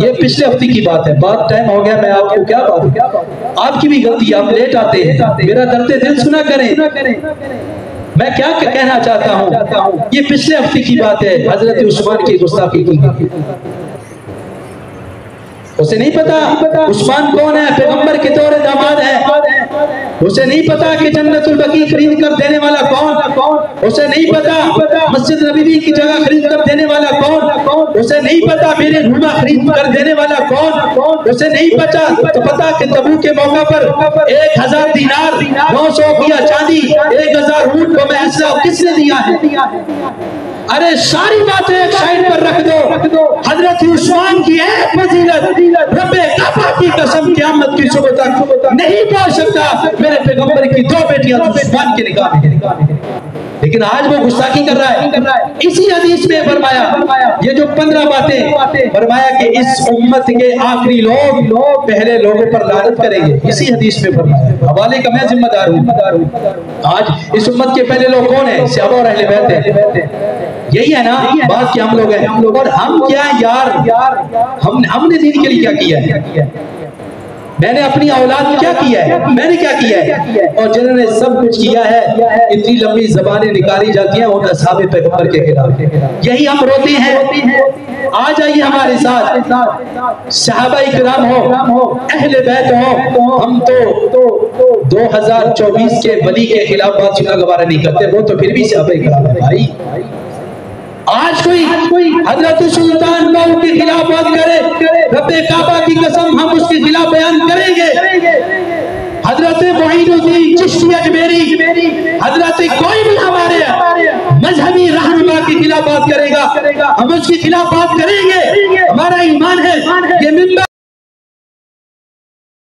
یہ پچھلے ہفتے کی بات ہے، بات ٹائم ہو گیا، میں آپ کو کیا بات، آپ کی بھی غلطی، آپ لیٹ آتے ہیں، میرا درد دل سنا کریں۔ میں کیا کہنا چاہتا ہوں، یہ پچھلے ہفتے کی بات ہے، حضرت عثمان کی گستاخی کی گئی۔ اسے نہیں پتا عثمان کون ہے، پیغمبر کے دور داماد ہے۔ اسے نہیں پتا کہ جنت البقیع خرید کر دینے والا کون، اسے نہیں پتا مسجد نبوی کی جگہ خرید کر دینے والا کون، اسے نہیں پتا میرے نما خرید کر دینے والا کون، اسے نہیں پتا کہ تبوک کے موقع پر 1000 دینار 900 کیا چاندی 1000 اونٹ کو میں اسلام کس نے دیا ہے؟ ارے ساری باتیں ایک سائڈ پر رکھ دو، حضرت عثمان کی ایک فضیلت رب کعبہ کی قسم قیامت کی صبح تک نہیں پہنچ سکتا میرے پیغمبر کی 2 بیٹیاں عثمان کے نکاح میں، لیکن آج وہ گستاخی کر رہا ہے۔ اسی حدیث میں فرمایا، یہ جو 15 باتیں فرمایا کہ اس امت کے آخری لوگ پہلے لوگوں پر لعنت کریں گے، اسی حدیث میں فرمایا، حوالے کا میں ذمہ دار ہوں۔ آج اس امت کے پہلے لوگ کون ہیں؟ صحابہ اور اہل بیت ہیں، یہی ہے نا بات کہ ہم لوگ ہیں، اور ہم کیا ہیں یار، ہم نے دین کے لیے کیا کیا ہے؟ میں نے اپنی اولاد کیا کیا ہے؟ میں نے کیا کیا ہے؟ اور جنہوں نے سب کچھ کیا ہے، اتنی لمبی زبانیں نکالی جاتی ہیں ان اصحاب پیغمبر کے خلاف، یہی ہم روتے ہیں۔ آ جائیے ہمارے ساتھ، صحابہ کرام ہو، اہل بیت ہو، ہم تو 2024 کے ولی کے خلاف بات سننا گوارا نہیں کرتے، وہ تو پھر بھی صحابہ کرام ہے بھائی۔ آج کوئی حضرت سلطان بہو کے خلاف بات کرے، رب کعبہ کی قسم ہم اس کے خلاف بیان کریں گے۔ حضرت معین الدین چشتی اجمیری، حضرت کوئی بھی ہمارے مذہبی رہنما کے خلاف بات کرے گا، ہم اس کے خلاف بات کریں گے، ہمارا ایمان ہے یہ منبر